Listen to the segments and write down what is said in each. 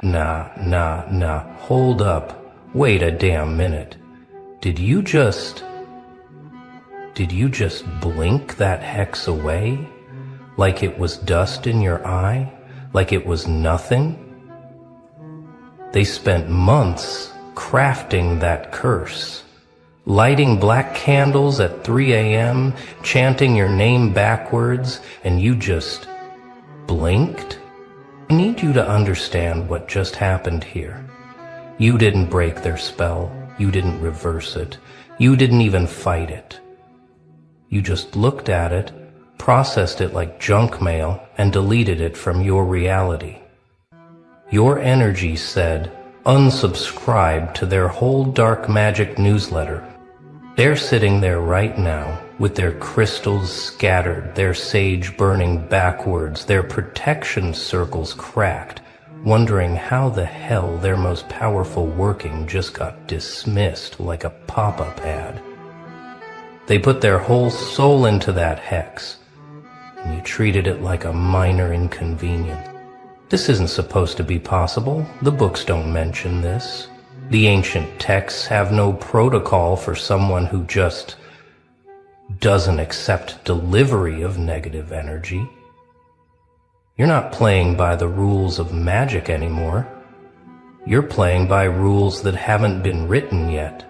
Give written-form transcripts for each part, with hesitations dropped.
Nah, hold up. Wait a damn minute. Did you just blink that hex away? Like it was dust in your eye? Like it was nothing? They spent months crafting that curse, lighting black candles at 3 a.m., chanting your name backwards, and you just blinked? I need you to understand what just happened here. You didn't break their spell. You didn't reverse it. You didn't even fight it. You just looked at it, processed it like junk mail, and deleted it from your reality. Your energy said, unsubscribe to their whole dark magic newsletter. They're sitting there right now, with their crystals scattered, their sage burning backwards, their protection circles cracked, wondering how the hell their most powerful working just got dismissed like a pop-up ad. They put their whole soul into that hex, and you treated it like a minor inconvenience. This isn't supposed to be possible. The books don't mention this. The ancient texts have no protocol for someone who just doesn't accept delivery of negative energy. You're not playing by the rules of magic anymore. You're playing by rules that haven't been written yet.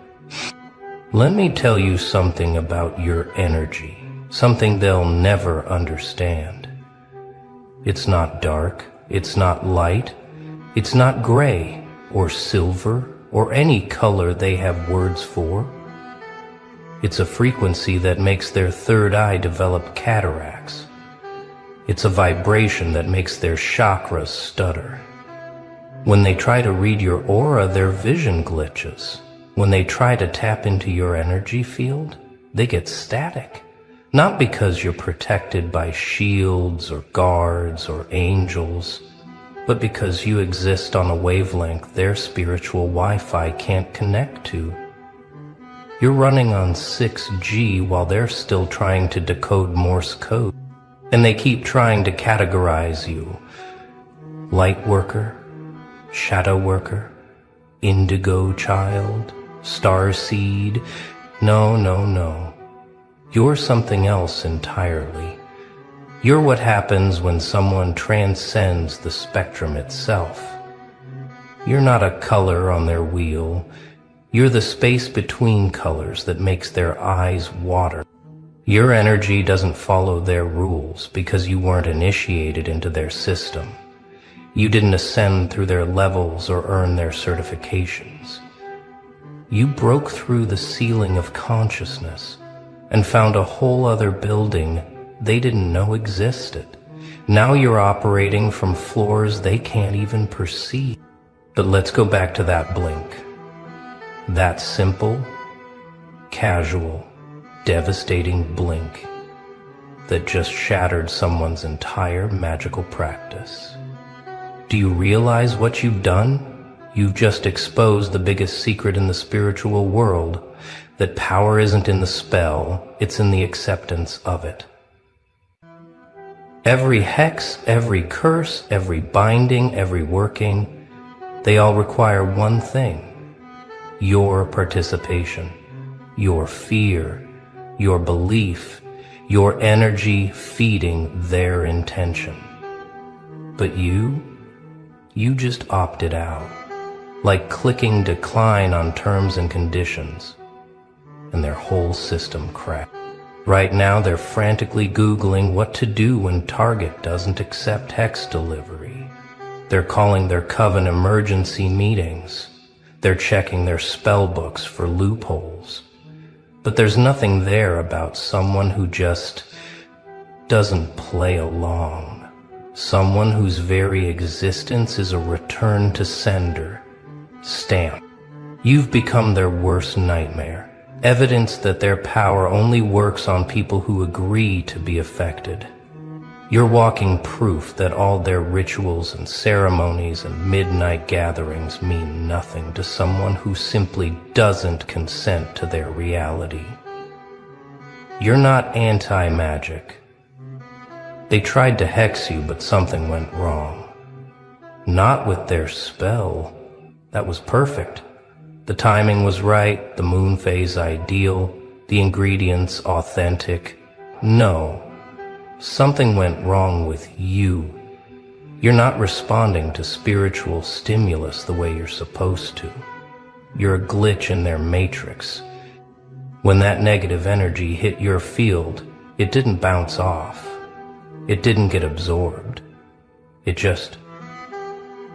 Let me tell you something about your energy, something they'll never understand. It's not dark, it's not light, it's not gray or silver or any color they have words for. It's a frequency that makes their third eye develop cataracts. It's a vibration that makes their chakras stutter. When they try to read your aura, their vision glitches. When they try to tap into your energy field, they get static. Not because you're protected by shields or guards or angels, but because you exist on a wavelength their spiritual Wi-Fi can't connect to. You're running on 6G while they're still trying to decode Morse code. And they keep trying to categorize you. Light worker, shadow worker, indigo child, star seed. No. You're something else entirely. You're what happens when someone transcends the spectrum itself. You're not a color on their wheel. You're the space between colors that makes their eyes water. Your energy doesn't follow their rules because you weren't initiated into their system. You didn't ascend through their levels or earn their certifications. You broke through the ceiling of consciousness and found a whole other building they didn't know existed. Now you're operating from floors they can't even perceive. But let's go back to that blink. That simple, casual, devastating blink that just shattered someone's entire magical practice. Do you realize what you've done? You've just exposed the biggest secret in the spiritual world, that power isn't in the spell, it's in the acceptance of it. Every hex, every curse, every binding, every working, they all require one thing: your participation, your fear, your belief, your energy feeding their intention. But you just opted out, like clicking decline on terms and conditions, and their whole system cracked. Right now they're frantically Googling what to do when Target doesn't accept hex delivery. They're calling their coven emergency meetings. They're checking their spell books for loopholes. But there's nothing there about someone who just doesn't play along. Someone whose very existence is a return to sender. Stamp. You've become their worst nightmare. Evidence that their power only works on people who agree to be affected. You're walking proof that all their rituals and ceremonies and midnight gatherings mean nothing to someone who simply doesn't consent to their reality. You're not anti-magic. They tried to hex you, but something went wrong. not with their spell. That was perfect. The timing was right, the moon phase ideal, the ingredients authentic. No, something went wrong with you. You're not responding to spiritual stimulus the way you're supposed to. You're a glitch in their matrix. When that negative energy hit your field, it didn't bounce off. It didn't get absorbed. It just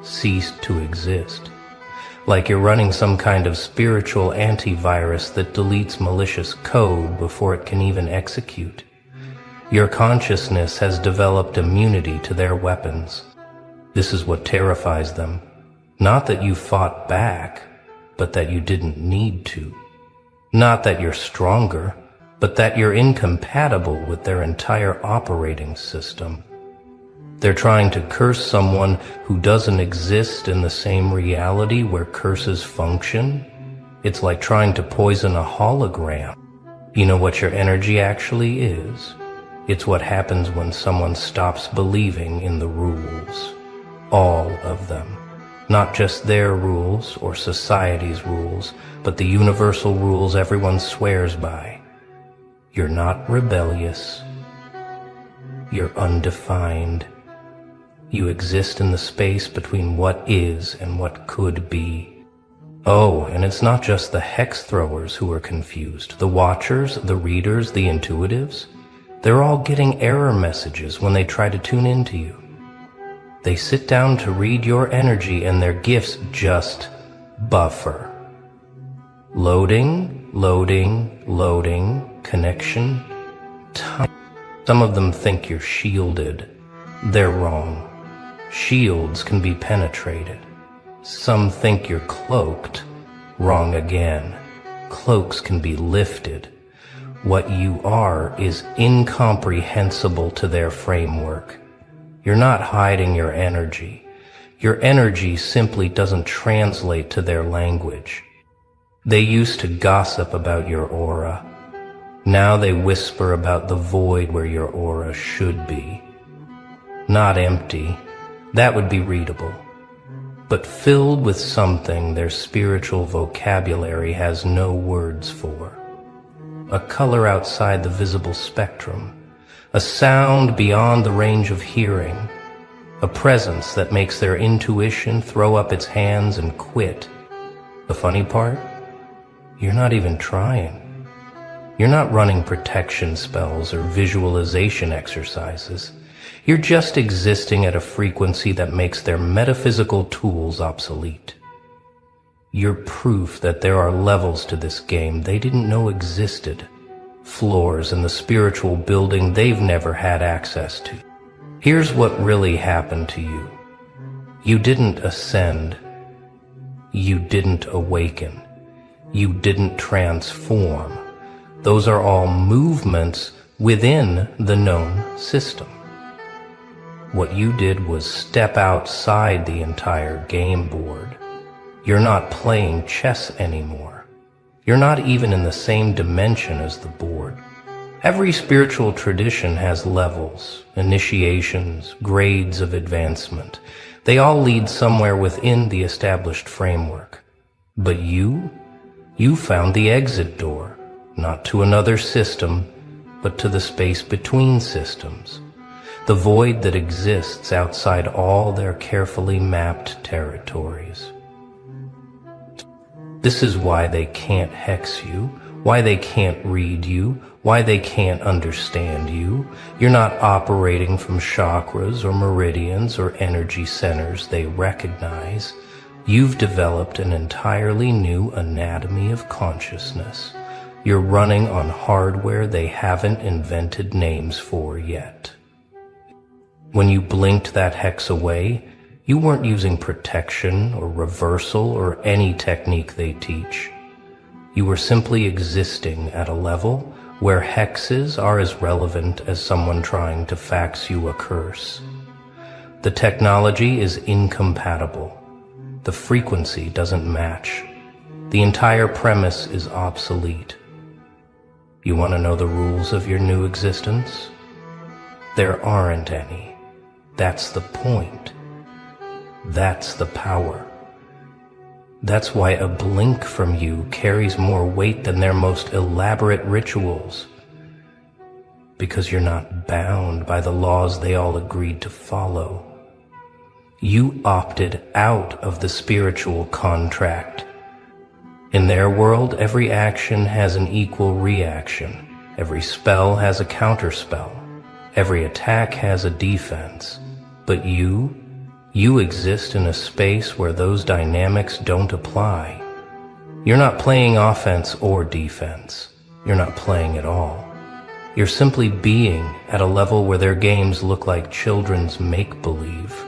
ceased to exist. Like you're running some kind of spiritual antivirus that deletes malicious code before it can even execute. Your consciousness has developed immunity to their weapons. This is what terrifies them. Not that you fought back, but that you didn't need to. Not that you're stronger, but that you're incompatible with their entire operating system. They're trying to curse someone who doesn't exist in the same reality where curses function. It's like trying to poison a hologram. You know what your energy actually is? It's what happens when someone stops believing in the rules. All of them. Not just their rules or society's rules, but the universal rules everyone swears by. You're not rebellious. You're undefined. You exist in the space between what is and what could be. Oh, and it's not just the hex throwers who are confused. The watchers, the readers, the intuitives, they're all getting error messages when they try to tune into you. They sit down to read your energy and their gifts just buffer. Loading, loading, loading, connection, time. Some of them think you're shielded. They're wrong. Shields can be penetrated. Some think you're cloaked. Wrong again. Cloaks can be lifted. What you are is incomprehensible to their framework. You're not hiding your energy. Your energy simply doesn't translate to their language. They used to gossip about your aura. Now they whisper about the void where your aura should be. Not empty. That would be readable. But filled with something their spiritual vocabulary has no words for. A color outside the visible spectrum. A sound beyond the range of hearing. A presence that makes their intuition throw up its hands and quit. The funny part? You're not even trying. You're not running protection spells or visualization exercises. You're just existing at a frequency that makes their metaphysical tools obsolete. You're proof that there are levels to this game they didn't know existed. Floors in the spiritual building they've never had access to. Here's what really happened to you. You didn't ascend. You didn't awaken. You didn't transform. Those are all movements within the known system. What you did was step outside the entire game board. You're not playing chess anymore. You're not even in the same dimension as the board. Every spiritual tradition has levels, initiations, grades of advancement. They all lead somewhere within the established framework. But you found the exit door, not to another system, but to the space between systems. The void that exists outside all their carefully mapped territories. This is why they can't hex you, why they can't read you, why they can't understand you. You're not operating from chakras or meridians or energy centers they recognize. You've developed an entirely new anatomy of consciousness. You're running on hardware they haven't invented names for yet. When you blinked that hex away, you weren't using protection or reversal or any technique they teach. You were simply existing at a level where hexes are as relevant as someone trying to fax you a curse. The technology is incompatible. The frequency doesn't match. The entire premise is obsolete. You want to know the rules of your new existence? There aren't any. That's the point. That's the power. That's why a blink from you carries more weight than their most elaborate rituals. Because you're not bound by the laws they all agreed to follow. You opted out of the spiritual contract. In their world, every action has an equal reaction. Every spell has a counterspell. Every attack has a defense. But you exist in a space where those dynamics don't apply. You're not playing offense or defense. You're not playing at all. You're simply being at a level where their games look like children's make-believe.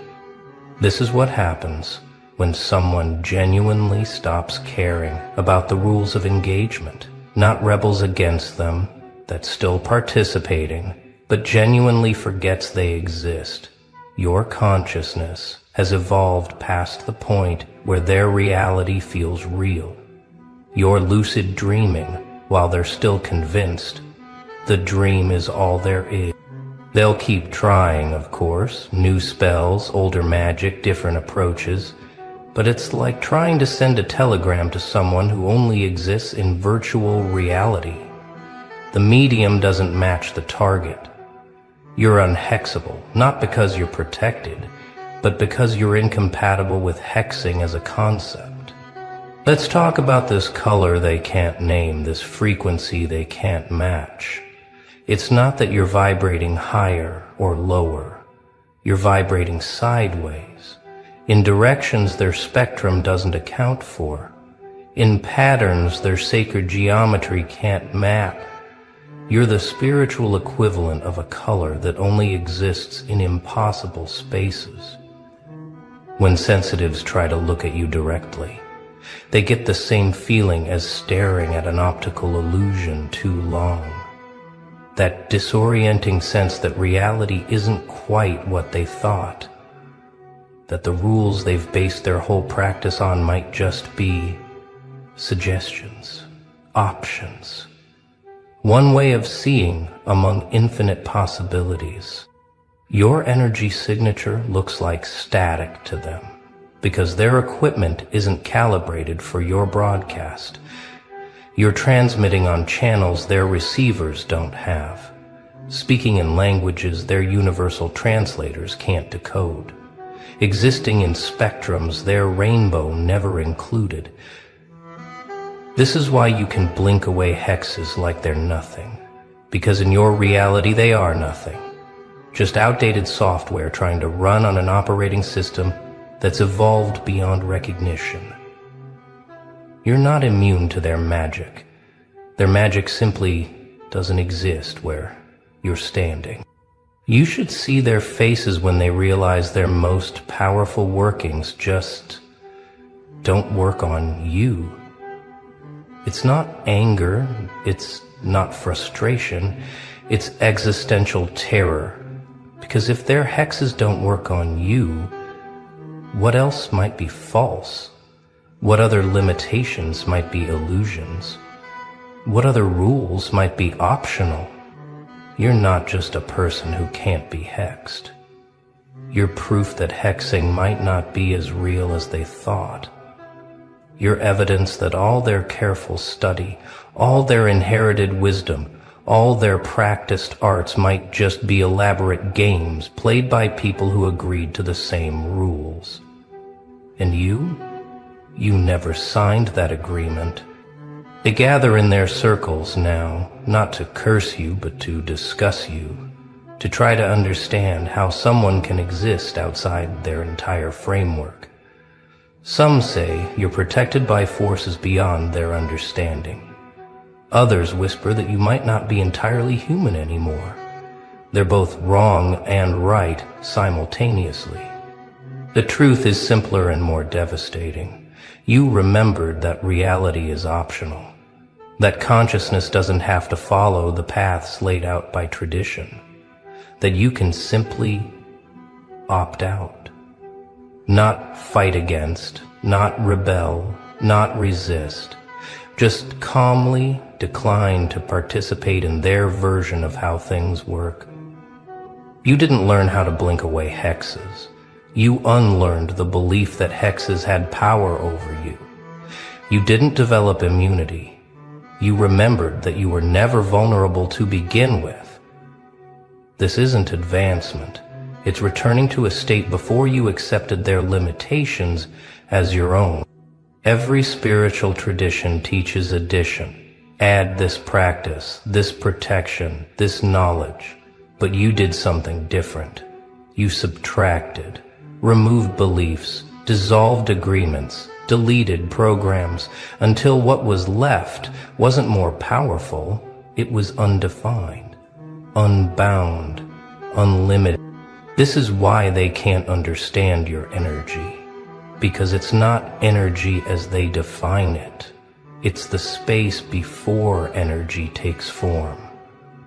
This is what happens when someone genuinely stops caring about the rules of engagement, not rebels against them, that's still participating, but genuinely forgets they exist. Your consciousness has evolved past the point where their reality feels real. You're lucid dreaming while they're still convinced the dream is all there is. They'll keep trying, of course, new spells, older magic, different approaches, but it's like trying to send a telegram to someone who only exists in virtual reality. The medium doesn't match the target. You're unhexable, not because you're protected, but because you're incompatible with hexing as a concept. Let's talk about this color they can't name, this frequency they can't match. It's not that you're vibrating higher or lower. You're vibrating sideways, in directions their spectrum doesn't account for, in patterns their sacred geometry can't map. You're the spiritual equivalent of a color that only exists in impossible spaces. When sensitives try to look at you directly, they get the same feeling as staring at an optical illusion too long. That disorienting sense that reality isn't quite what they thought, that the rules they've based their whole practice on might just be suggestions, options, one way of seeing among infinite possibilities. Your energy signature looks like static to them because their equipment isn't calibrated for your broadcast. You're transmitting on channels their receivers don't have, speaking in languages their universal translators can't decode, existing in spectrums their rainbow never included. This is why you can blink away hexes like they're nothing, because in your reality they are nothing, just outdated software trying to run on an operating system that's evolved beyond recognition. You're not immune to their magic. Their magic simply doesn't exist where you're standing. You should see their faces when they realize their most powerful workings just don't work on you. It's not anger, it's not frustration, it's existential terror. Because if their hexes don't work on you, what else might be false? What other limitations might be illusions? What other rules might be optional? You're not just a person who can't be hexed. You're proof that hexing might not be as real as they thought. You're evidence that all their careful study, all their inherited wisdom, all their practiced arts might just be elaborate games played by people who agreed to the same rules. And you never signed that agreement. They gather in their circles now, not to curse you, but to discuss you, to try to understand how someone can exist outside their entire framework. Some say you're protected by forces beyond their understanding. Others whisper that you might not be entirely human anymore. They're both wrong and right simultaneously. The truth is simpler and more devastating. You remembered that reality is optional, that consciousness doesn't have to follow the paths laid out by tradition, that you can simply opt out, not fight against, not rebel, not resist, just calmly decline to participate in their version of how things work. You didn't learn how to blink away hexes. You unlearned the belief that hexes had power over you. You didn't develop immunity. You remembered that you were never vulnerable to begin with. This isn't advancement. It's returning to a state before you accepted their limitations as your own. Every spiritual tradition teaches addition. Add this practice, this protection, this knowledge. But you did something different. You subtracted, removed beliefs, dissolved agreements, deleted programs, until what was left wasn't more powerful, it was undefined, unbound, unlimited. This is why they can't understand your energy, because it's not energy as they define it. It's the space before energy takes form,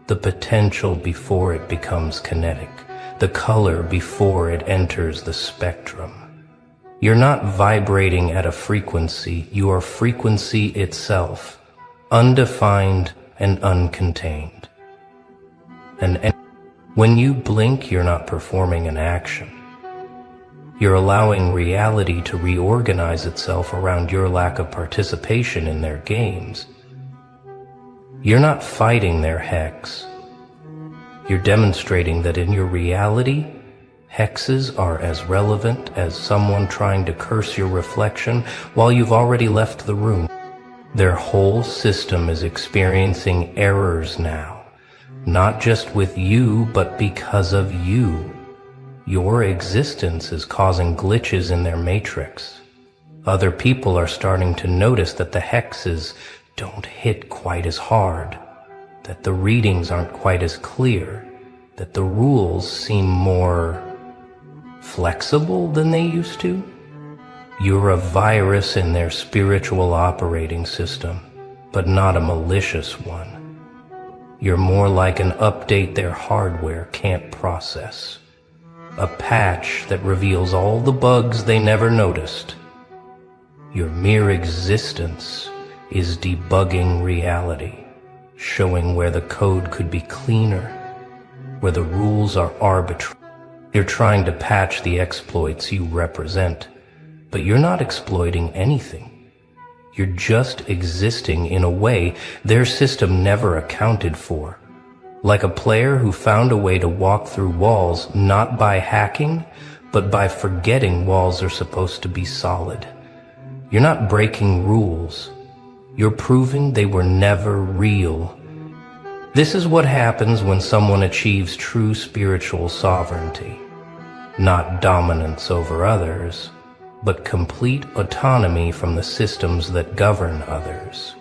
the potential before it becomes kinetic, the color before it enters the spectrum. You're not vibrating at a frequency, you are frequency itself, undefined and uncontained. And when you blink, you're not performing an action. You're allowing reality to reorganize itself around your lack of participation in their games. You're not fighting their hex. You're demonstrating that in your reality, hexes are as relevant as someone trying to curse your reflection while you've already left the room. Their whole system is experiencing errors now, not just with you, but because of you. Your existence is causing glitches in their matrix. Other people are starting to notice that the hexes don't hit quite as hard, that the readings aren't quite as clear, that the rules seem more flexible than they used to. You're a virus in their spiritual operating system, but not a malicious one. You're more like an update their hardware can't process. A patch that reveals all the bugs they never noticed. Your mere existence is debugging reality, showing where the code could be cleaner, where the rules are arbitrary. You're trying to patch the exploits you represent, but you're not exploiting anything. You're just existing in a way their system never accounted for. Like a player who found a way to walk through walls not by hacking, but by forgetting walls are supposed to be solid. You're not breaking rules. You're proving they were never real. This is what happens when someone achieves true spiritual sovereignty. Not dominance over others, but complete autonomy from the systems that govern others.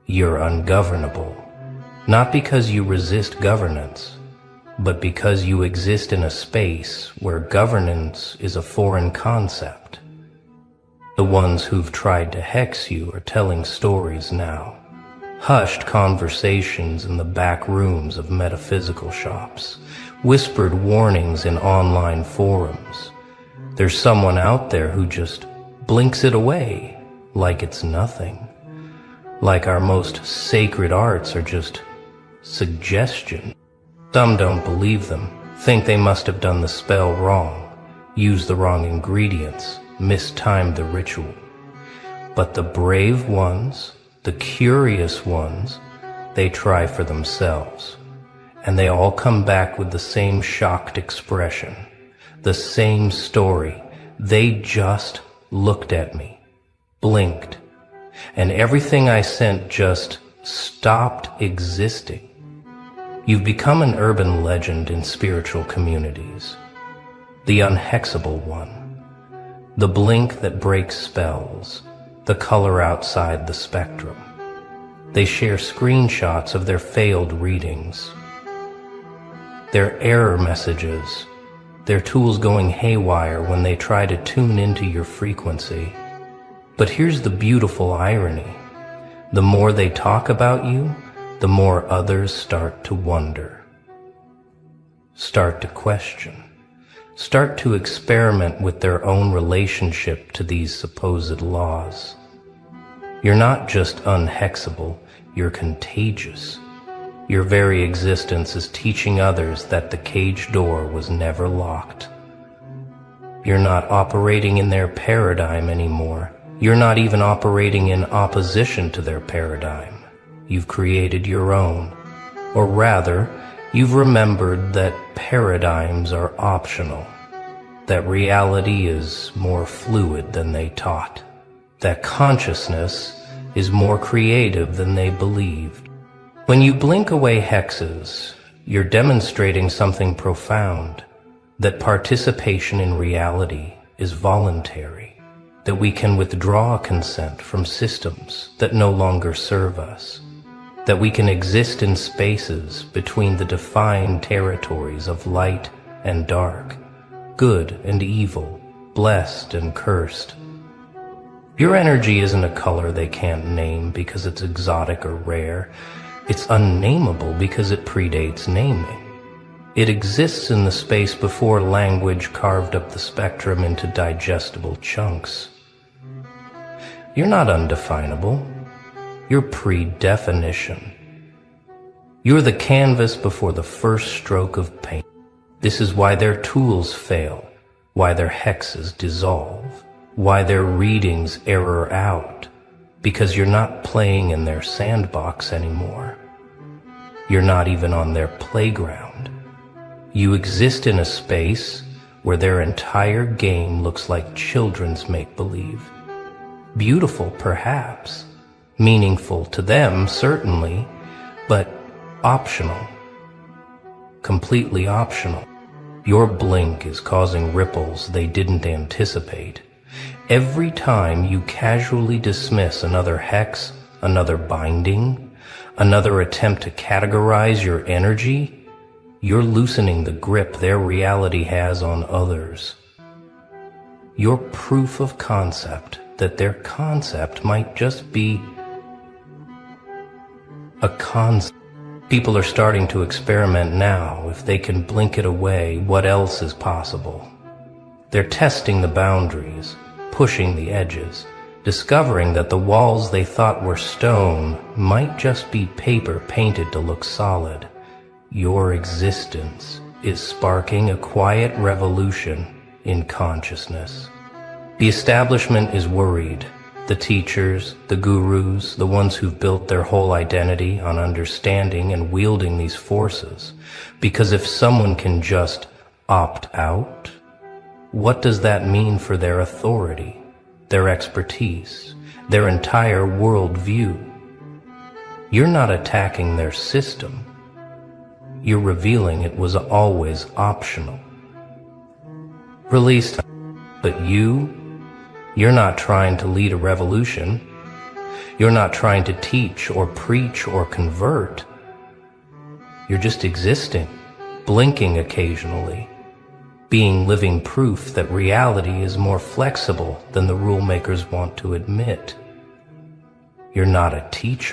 You're ungovernable. Not because you resist governance, but because you exist in a space where governance is a foreign concept. The ones who've tried to hex you are telling stories now, hushed conversations in the back rooms of metaphysical shops, whispered warnings in online forums. There's someone out there who just blinks it away like it's nothing, like our most sacred arts are just suggestion. Some don't believe them, think they must have done the spell wrong, used the wrong ingredients, mistimed the ritual. But the brave ones, the curious ones, they try for themselves. And they all come back with the same shocked expression, the same story. They just looked at me, blinked, and everything I sent just stopped existing. You've become an urban legend in spiritual communities. The unhexable one. The blink that breaks spells. The color outside the spectrum. They share screenshots of their failed readings. Their error messages. Their tools going haywire when they try to tune into your frequency. But here's the beautiful irony. The more they talk about you, the more others start to wonder, start to question, start to experiment with their own relationship to these supposed laws. You're not just unhexable, you're contagious. Your very existence is teaching others that the cage door was never locked. You're not operating in their paradigm anymore. You're not even operating in opposition to their paradigm. You've created your own. Or rather, you've remembered that paradigms are optional, that reality is more fluid than they taught, that consciousness is more creative than they believed. When you blink away hexes, you're demonstrating something profound, that participation in reality is voluntary, that we can withdraw consent from systems that no longer serve us, that we can exist in spaces between the defined territories of light and dark, good and evil, blessed and cursed. Your energy isn't a color they can't name because it's exotic or rare. It's unnameable because it predates naming. It exists in the space before language carved up the spectrum into digestible chunks. You're not undefinable. You're pre-definition. You're the canvas before the first stroke of paint. This is why their tools fail, why their hexes dissolve, why their readings error out, because you're not playing in their sandbox anymore. You're not even on their playground. You exist in a space where their entire game looks like children's make-believe. Beautiful, perhaps. Meaningful to them, certainly, but optional. Completely optional. Your blink is causing ripples they didn't anticipate. Every time you casually dismiss another hex, another binding, another attempt to categorize your energy, you're loosening the grip their reality has on others. You're proof of concept that their concept might just be a concept. People are starting to experiment now. If they can blink it away, what else is possible? They're testing the boundaries, pushing the edges, discovering that the walls they thought were stone might just be paper painted to look solid. Your existence is sparking a quiet revolution in consciousness. The establishment is worried. The teachers, the gurus, the ones who've built their whole identity on understanding and wielding these forces. Because if someone can just opt out, what does that mean for their authority, their expertise, their entire worldview? You're not attacking their system. You're revealing it was always optional. Released, but you're not trying to lead a revolution. You're not trying to teach or preach or convert. You're just existing, blinking occasionally, being living proof that reality is more flexible than the rule makers want to admit. You're not a teacher.